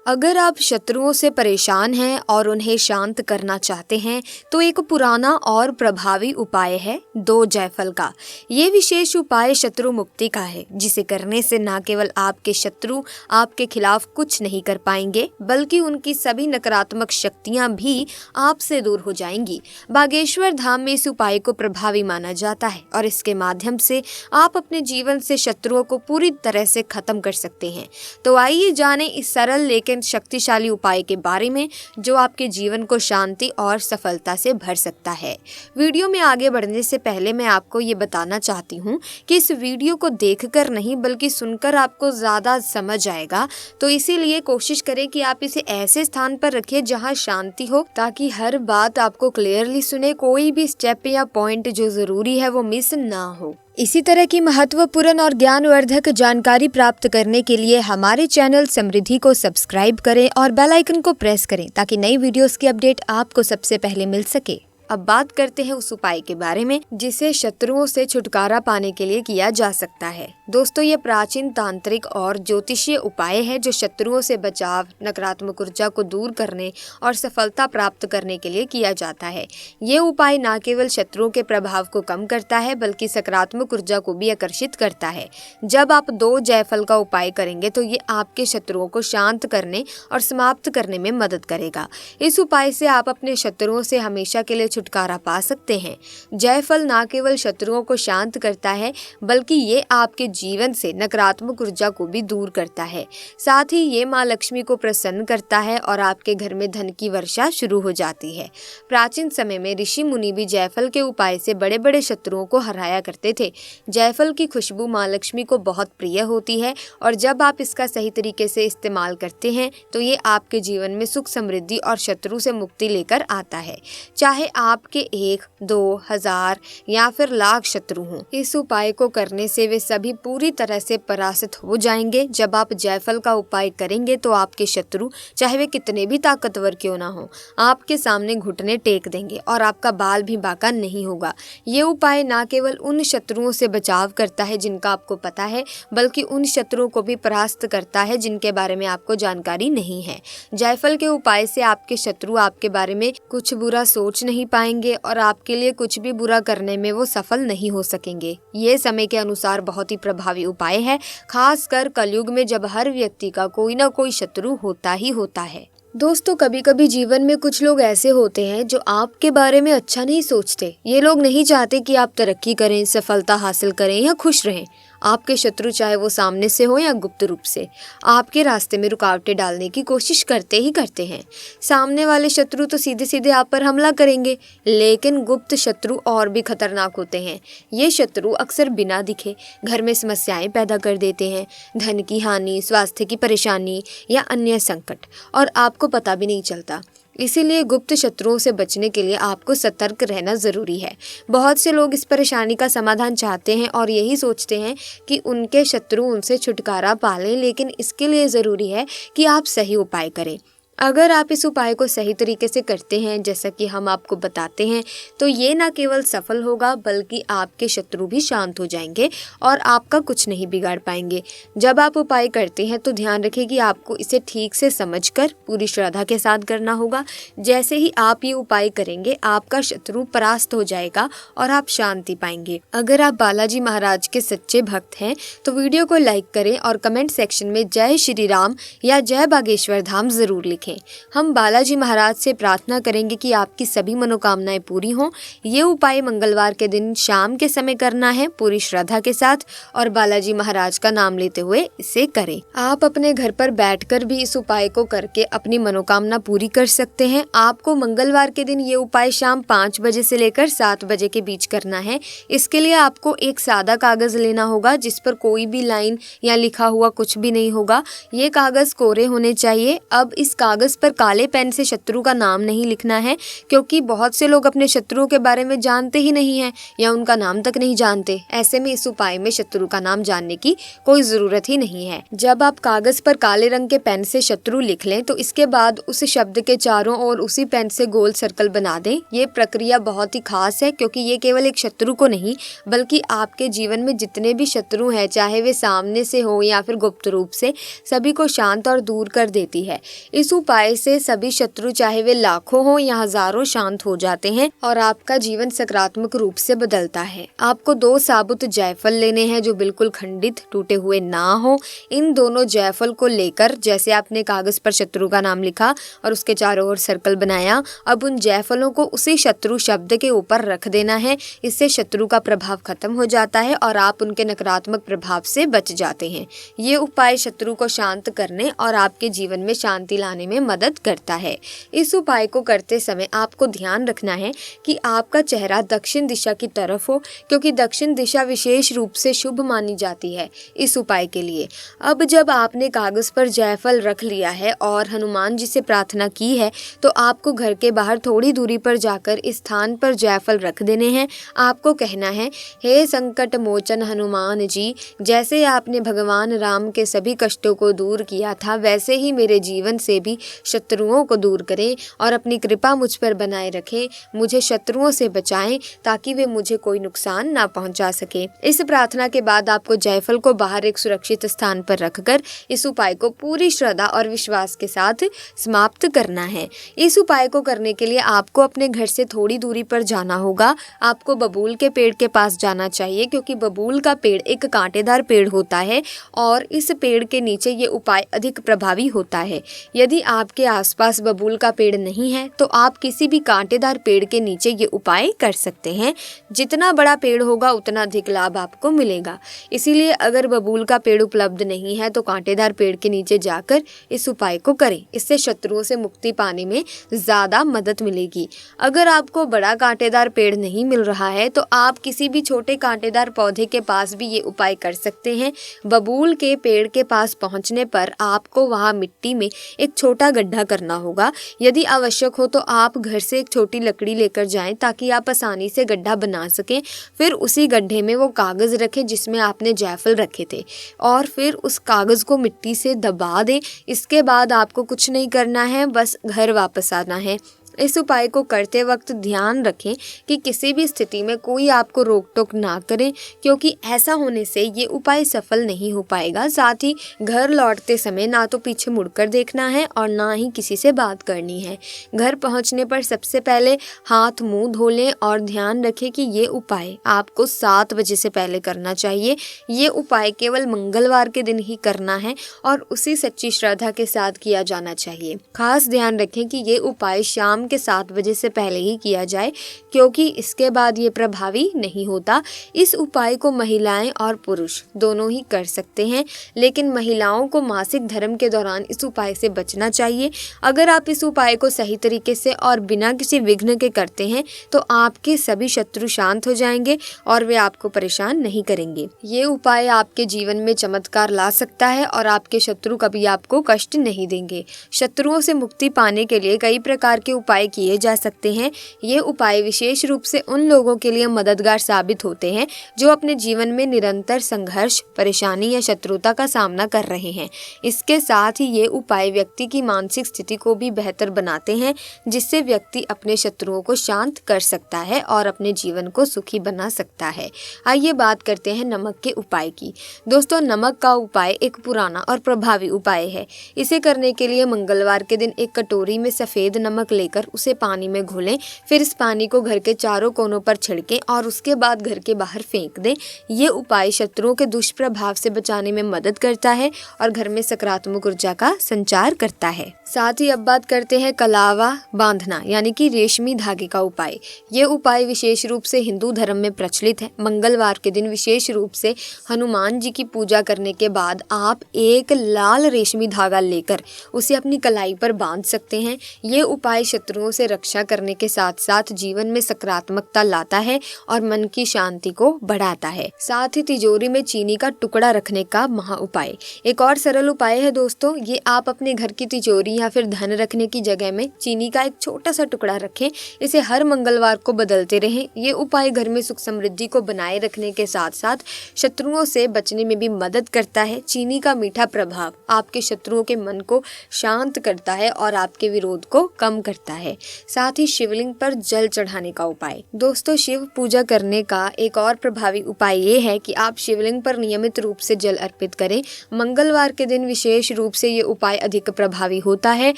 अगर आप शत्रुओं से परेशान हैं और उन्हें शांत करना चाहते हैं तो एक पुराना और प्रभावी उपाय है 2 जायफल का। ये विशेष उपाय शत्रु मुक्ति का है, जिसे करने से न केवल आपके शत्रु आपके खिलाफ कुछ नहीं कर पाएंगे बल्कि उनकी सभी नकारात्मक शक्तियां भी आपसे दूर हो जाएंगी। बागेश्वर धाम में इस उपाय को प्रभावी माना जाता है और इसके माध्यम से आप अपने जीवन से शत्रुओं को पूरी तरह से खत्म कर सकते हैं। तो आइए जाने इस सरल लेकिन शक्तिशाली उपाय के बारे में जो आपके जीवन को शांति और सफलता से भर सकता है। वीडियो में आगे बढ़ने से पहले मैं आपको ये बताना चाहती हूँ कि इस वीडियो को देखकर नहीं बल्कि सुनकर आपको ज्यादा समझ आएगा, तो इसीलिए कोशिश करें कि आप इसे ऐसे स्थान पर रखिए जहाँ शांति हो, ताकि हर बात आपको क्लियरली सुने, कोई भी स्टेप या पॉइंट जो जरूरी है वो मिस ना हो। इसी तरह की महत्वपूर्ण और ज्ञानवर्धक जानकारी प्राप्त करने के लिए हमारे चैनल समृद्धि को सब्सक्राइब करें और बेल आइकन को प्रेस करें ताकि नई वीडियोस की अपडेट आपको सबसे पहले मिल सके। अब बात करते हैं उस उपाय के बारे में जिसे शत्रुओं से छुटकारा पाने के लिए किया जा सकता है। दोस्तों, ये प्राचीन तांत्रिक और ज्योतिषीय उपाय है जो शत्रुओं से बचाव, नकारात्मक ऊर्जा को दूर करने और सफलता प्राप्त करने के लिए किया जाता है। ये उपाय न केवल शत्रुओं के प्रभाव को कम करता है बल्कि सकारात्मक ऊर्जा को भी आकर्षित करता है। जब आप 2 जायफल का उपाय करेंगे तो ये आपके शत्रुओं को शांत करने और समाप्त करने में मदद करेगा। इस उपाय से आप अपने शत्रुओं से हमेशा के लिए छुटकारा पा सकते हैं। जायफल न केवल शत्रुओं को शांत करता है बल्कि ये आपके जीवन से नकारात्मक ऊर्जा को भी दूर करता है। साथ ही ये माँ लक्ष्मी को प्रसन्न करता है और आपके घर में धन की वर्षा शुरू हो जाती है। प्राचीन समय में ऋषि मुनि भी जायफल के उपाय से बड़े बड़े शत्रुओं को हराया करते थे। जायफल की खुशबू माँ लक्ष्मी को बहुत प्रिय होती है और जब आप इसका सही तरीके से इस्तेमाल करते हैं तो ये आपके जीवन में सुख, समृद्धि और शत्रु से मुक्ति लेकर आता है। चाहे आपके 1, 2, 1000 या फिर लाख शत्रु हों, इस उपाय को करने से वे सभी पूरी तरह से पराजित हो जाएंगे। जब आप जायफल का उपाय करेंगे तो आपके शत्रु, चाहे वे कितने भी ताकतवर क्यों ना हो, आपके सामने घुटने टेक देंगे और आपका बाल भी बांका नहीं होगा। ये उपाय न केवल उन शत्रुओं से बचाव करता है जिनका आपको पता है बल्कि उन शत्रुओं को भी परास्त करता है जिनके बारे में आपको जानकारी नहीं है। जायफल के उपाय से आपके शत्रु आपके बारे में कुछ बुरा सोच नहीं पाएंगे और आपके लिए कुछ भी बुरा करने में वो सफल नहीं हो सकेंगे। ये समय के अनुसार बहुत ही प्रभावी उपाय है, खासकर कलयुग में जब हर व्यक्ति का कोई ना कोई शत्रु होता ही होता है। दोस्तों, कभी कभी जीवन में कुछ लोग ऐसे होते हैं जो आपके बारे में अच्छा नहीं सोचते। ये लोग नहीं चाहते कि आप तरक्की करें, सफलता हासिल करें या खुश रहें। आपके शत्रु, चाहे वो सामने से हो या गुप्त रूप से, आपके रास्ते में रुकावटें डालने की कोशिश करते ही करते हैं। सामने वाले शत्रु तो सीधे सीधे आप पर हमला करेंगे, लेकिन गुप्त शत्रु और भी खतरनाक होते हैं। ये शत्रु अक्सर बिना दिखे घर में समस्याएं पैदा कर देते हैं, धन की हानि, स्वास्थ्य की परेशानी या अन्य संकट, और आपको पता भी नहीं चलता। इसीलिए गुप्त शत्रुओं से बचने के लिए आपको सतर्क रहना जरूरी है। बहुत से लोग इस परेशानी का समाधान चाहते हैं और यही सोचते हैं कि उनके शत्रु उनसे छुटकारा पा लें, लेकिन इसके लिए ज़रूरी है कि आप सही उपाय करें। अगर आप इस उपाय को सही तरीके से करते हैं जैसा कि हम आपको बताते हैं तो ये न केवल सफल होगा बल्कि आपके शत्रु भी शांत हो जाएंगे और आपका कुछ नहीं बिगाड़ पाएंगे। जब आप उपाय करते हैं तो ध्यान रखें कि आपको इसे ठीक से समझकर पूरी श्रद्धा के साथ करना होगा। जैसे ही आप ये उपाय करेंगे आपका शत्रु परास्त हो जाएगा और आप शांति पाएंगे। अगर आप बालाजी महाराज के सच्चे भक्त हैं तो वीडियो को लाइक करें और कमेंट सेक्शन में जय श्री राम या जय बागेश्वर धाम जरूर लिखें। हम बालाजी महाराज से प्रार्थना करेंगे कि आपकी सभी मनोकामनाएं पूरी हों। ये उपाय मंगलवार के दिन शाम के समय करना है, पूरी श्रद्धा के साथ और बालाजी महाराज का नाम लेते हुए इसे करें। आप अपने घर पर बैठकर भी इस उपाय को करके अपनी मनोकामना पूरी कर सकते हैं। आपको मंगलवार के दिन ये उपाय शाम 5 बजे से लेकर 7 बजे के बीच करना है। इसके लिए आपको एक सादा कागज लेना होगा जिस पर कोई भी लाइन या लिखा हुआ कुछ भी नहीं होगा। ये कागज कोरे होने चाहिए। अब इस कागज कागज पर काले पेन से शत्रु का नाम नहीं लिखना है, क्योंकि बहुत से लोग अपने शत्रुओं के बारे में जानते ही नहीं है या उनका नाम तक नहीं जानते। ऐसे में इस उपाय में शत्रु का नाम जानने की कोई जरूरत ही नहीं है। जब आप कागज पर काले रंग के पेन से शत्रु लिख लें तो इसके बाद उस शब्द के चारों ओर उसी पेन से गोल सर्कल बना दें। ये प्रक्रिया बहुत ही खास है, क्योंकि ये केवल एक शत्रु को नहीं बल्कि आपके जीवन में जितने भी शत्रु हैं, चाहे वे सामने से हो या फिर गुप्त रूप से, सभी को शांत और दूर कर देती है। इस उपाय से सभी शत्रु चाहे वे लाखों हो या हजारों शांत हो जाते हैं और आपका जीवन सकारात्मक रूप से बदलता है। आपको 2 साबुत जायफल लेने हैं जो बिल्कुल खंडित टूटे हुए ना हो। इन दोनों जायफल को लेकर, जैसे आपने कागज पर शत्रु का नाम लिखा और उसके चारों ओर सर्कल बनाया, अब उन जायफलों को उसी शत्रु शब्द के ऊपर रख देना है। इससे शत्रु का प्रभाव खत्म हो जाता है और आप उनके नकारात्मक प्रभाव से बच जाते हैं। ये उपाय शत्रु को शांत करने और आपके जीवन में शांति लाने में मदद करता है। इस उपाय को करते समय आपको ध्यान रखना है कि आपका चेहरा दक्षिण दिशा की तरफ हो, क्योंकि दक्षिण दिशा विशेष रूप से शुभ मानी जाती है इस उपाय के लिए। अब जब आपने कागज पर जायफल रख लिया है और हनुमान जी से प्रार्थना की है, तो आपको घर के बाहर थोड़ी दूरी पर जाकर इस स्थान पर जायफल रख देने हैं। आपको कहना है, हे संकट मोचन हनुमान जी, जैसे आपने भगवान राम के सभी कष्टों को दूर किया था, वैसे ही मेरे जीवन से भी शत्रुओं को दूर करें और अपनी कृपा मुझ पर बनाए रखें। मुझे शत्रुओं से बचाएं ताकि वे मुझे कोई नुकसान ना पहुंचा सके। इस प्रार्थना के बाद आपको जायफल को बाहर एक सुरक्षित स्थान पर रखकर इस उपाय को पूरी श्रद्धा और विश्वास के साथ समाप्त करना है। इस उपाय को करने के लिए आपको अपने घर से थोड़ी दूरी पर जाना होगा। आपको बबूल के पेड़ के पास जाना चाहिए, क्योंकि बबूल का पेड़ एक कांटेदार पेड़ होता है और इस पेड़ के नीचे ये उपाय अधिक प्रभावी होता है। यदि आपके आसपास बबूल का पेड़ नहीं है तो आप किसी भी कांटेदार पेड़ के नीचे ये उपाय कर सकते हैं। जितना बड़ा पेड़ होगा उतना अधिक लाभ आपको मिलेगा। इसीलिए अगर बबूल का पेड़ उपलब्ध नहीं है तो कांटेदार पेड़ के नीचे जाकर इस उपाय को करें। इससे शत्रुओं से मुक्ति पाने में ज़्यादा मदद मिलेगी। अगर आपको बड़ा कांटेदार पेड़ नहीं मिल रहा है तो आप किसी भी छोटे कांटेदार पौधे के पास भी ये उपाय कर सकते हैं। बबूल के पेड़ के पास पहुंचने पर आपको वहां मिट्टी में एक छोटा गड्ढा करना होगा। यदि आवश्यक हो तो आप घर से एक छोटी लकड़ी लेकर जाएं ताकि आप आसानी से गड्ढा बना सकें। फिर उसी गड्ढे में वो कागज़ रखें जिसमें आपने जायफल रखे थे और फिर उस कागज़ को मिट्टी से दबा दें। इसके बाद आपको कुछ नहीं करना है, बस घर वापस आना है। इस उपाय को करते वक्त ध्यान रखें कि किसी भी स्थिति में कोई आपको रोक टोक ना करे, क्योंकि ऐसा होने से ये उपाय सफल नहीं हो पाएगा। साथ ही घर लौटते समय ना तो पीछे मुड़कर देखना है और ना ही किसी से बात करनी है। घर पहुंचने पर सबसे पहले हाथ मुंह धो लें और ध्यान रखें कि ये उपाय आपको 7 बजे से पहले करना चाहिए। ये उपाय केवल मंगलवार के दिन ही करना है और उसी सच्ची श्रद्धा के साथ किया जाना चाहिए। खास ध्यान रखें कि ये उपाय शाम के 7 बजे से पहले ही किया जाए, क्योंकि इसके बाद ये प्रभावी नहीं होता। इस उपाय को महिलाएं और पुरुष दोनों ही कर सकते हैं, लेकिन महिलाओं को मासिक धर्म के दौरान इस उपाय से बचना चाहिए। अगर आप इस उपाय को सही तरीके से और बिना किसी विघ्न के करते हैं तो आपके सभी शत्रु शांत हो जाएंगे और वे आपको परेशान नहीं करेंगे। ये उपाय आपके जीवन में चमत्कार ला सकता है और आपके शत्रु कभी आपको कष्ट नहीं देंगे। शत्रुओं से मुक्ति पाने के लिए कई प्रकार के उपाय किए जा सकते हैं। ये उपाय विशेष रूप से उन लोगों के लिए मददगार साबित होते हैं जो अपने जीवन में निरंतर संघर्ष, परेशानी या शत्रुता का सामना कर रहे हैं। इसके साथ ही ये उपाय व्यक्ति की मानसिक स्थिति को भी बेहतर बनाते हैं, जिससे व्यक्ति अपने शत्रुओं को शांत कर सकता है और अपने जीवन को सुखी बना सकता है। आइए बात करते हैं नमक के उपाय की। दोस्तों, नमक का उपाय एक पुराना और प्रभावी उपाय है। इसे करने के लिए मंगलवार के दिन एक कटोरी में सफेद नमक लेकर उसे पानी में घोलें। फिर इस पानी को घर के चारों कोनों पर छिड़कें और उसके बाद घर के बाहर फेंक दें। ये उपाय शत्रुओं के दुष्प्रभाव से बचाने में मदद करता है और घर में सकारात्मक ऊर्जा का संचार करता है। साथ ही अब बात करते हैं कलावा बांधना यानी कि रेशमी धागे का उपाय। ये उपाय विशेष रूप से हिंदू धर्म में प्रचलित है। मंगलवार के दिन विशेष रूप से हनुमान जी की पूजा करने के बाद आप एक लाल रेशमी धागा लेकर उसे अपनी कलाई पर बांध सकते हैं। ये उपाय शत्रु शत्रुओं से रक्षा करने के साथ साथ जीवन में सकारात्मकता लाता है और मन की शांति को बढ़ाता है। साथ ही तिजोरी में चीनी का टुकड़ा रखने का महा उपाय। एक और सरल उपाय है दोस्तों, ये आप अपने घर की तिजोरी या फिर धन रखने की जगह में चीनी का एक छोटा सा टुकड़ा रखें। इसे हर मंगलवार को बदलते रहें। ये उपाय घर में सुख समृद्धि को बनाए रखने के साथ साथ शत्रुओं से बचने में भी मदद करता है। चीनी का मीठा प्रभाव आपके शत्रुओं के मन को शांत करता है और आपके विरोध को कम करता है। साथ ही शिवलिंग पर जल चढ़ाने का उपाय। दोस्तों, शिव पूजा करने का एक और प्रभावी उपाय ये है कि आप शिवलिंग पर नियमित रूप से जल अर्पित करें। मंगलवार के दिन विशेष रूप से ये उपाय अधिक प्रभावी होता है।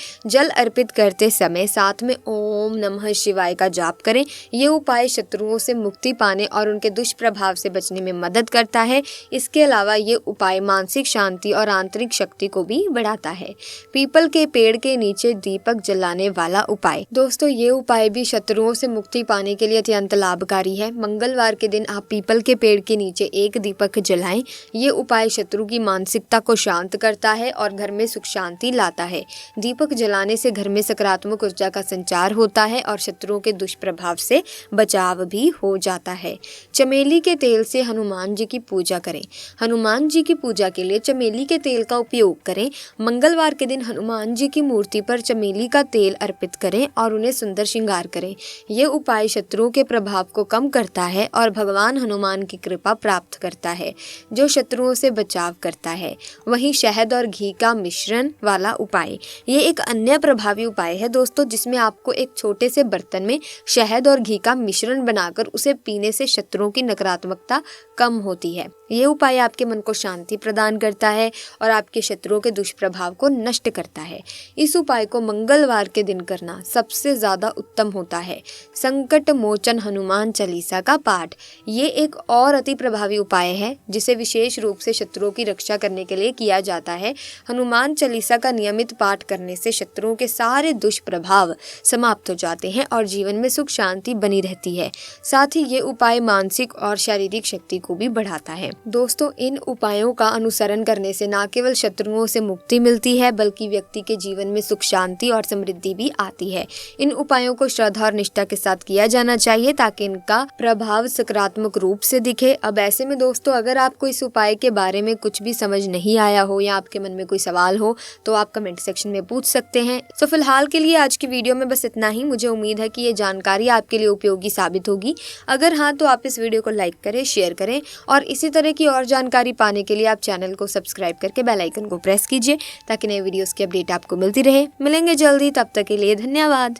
जल अर्पित करते समय साथ में ओम नमः शिवाय का जाप करें। ये उपाय शत्रुओं से मुक्ति पाने और उनके दुष्प्रभाव से बचने में मदद करता है। इसके अलावा ये उपाय मानसिक शांति और आंतरिक शक्ति को भी बढ़ाता है। पीपल के पेड़ के नीचे दीपक जलाने वाला उपाय। दोस्तों, ये उपाय भी शत्रुओं से मुक्ति पाने के लिए अत्यंत लाभकारी है। मंगलवार के दिन आप पीपल के पेड़ के नीचे एक दीपक जलाएं। ये उपाय शत्रु की मानसिकता को शांत करता है और घर में सुख शांति लाता है। दीपक जलाने से घर में सकारात्मक ऊर्जा का संचार होता है और शत्रुओं के दुष्प्रभाव से बचाव भी हो जाता है। चमेली के तेल से हनुमान जी की पूजा करें। हनुमान जी की पूजा के लिए चमेली के तेल का उपयोग करें। मंगलवार के दिन हनुमान जी की मूर्ति पर चमेली का तेल अर्पित करें और उन्हें सुंदर श्रृंगार करें। यह उपाय शत्रुओं के प्रभाव को कम करता है और भगवान हनुमान की कृपा प्राप्त करता है, जो शत्रुओं से बचाव करता है। वहीं शहद और घी का मिश्रण वाला उपाय, ये एक अन्य प्रभावी उपाय है दोस्तों, जिसमें आपको एक छोटे से बर्तन में शहद और घी का मिश्रण बनाकर उसे पीने से शत्रुओं की नकारात्मकता कम होती है। ये उपाय आपके मन को शांति प्रदान करता है और आपके शत्रुओं के दुष्प्रभाव को नष्ट करता है। इस उपाय को मंगलवार के दिन करना सबसे ज्यादा उत्तम होता है। संकट मोचन हनुमान चालीसा का पाठ, ये एक और अति प्रभावी उपाय है जिसे विशेष रूप से शत्रुओं की रक्षा करने के लिए किया जाता है। हनुमान चालीसा का नियमित पाठ करने से शत्रुओं के सारे दुष्प्रभाव समाप्त हो जाते हैं और जीवन में सुख शांति बनी रहती है। साथ ही ये उपाय मानसिक और शारीरिक शक्ति को भी बढ़ाता है। दोस्तों, इन उपायों का अनुसरण करने से न केवल शत्रुओं से मुक्ति मिलती है बल्कि व्यक्ति के जीवन में सुख शांति और समृद्धि भी आती है। इन उपायों को श्रद्धा और निष्ठा के साथ किया जाना चाहिए ताकि इनका प्रभाव सकारात्मक रूप से दिखे। अब ऐसे में दोस्तों, अगर आपको इस उपाय के बारे में कुछ भी समझ नहीं आया हो या आपके मन में कोई सवाल हो तो आप कमेंट सेक्शन में पूछ सकते हैं। तो फिलहाल के लिए आज की वीडियो में बस इतना ही। मुझे उम्मीद है कि ये जानकारी आपके लिए उपयोगी साबित होगी। अगर हाँ, तो आप इस वीडियो को लाइक करें, शेयर करें और इसी तरह की और जानकारी पाने के लिए आप चैनल को सब्सक्राइब करके बेल आइकन को प्रेस कीजिए ताकि नए वीडियोस की अपडेट आपको मिलती रहे। मिलेंगे जल्दी, तब तक के लिए धन्यवाद।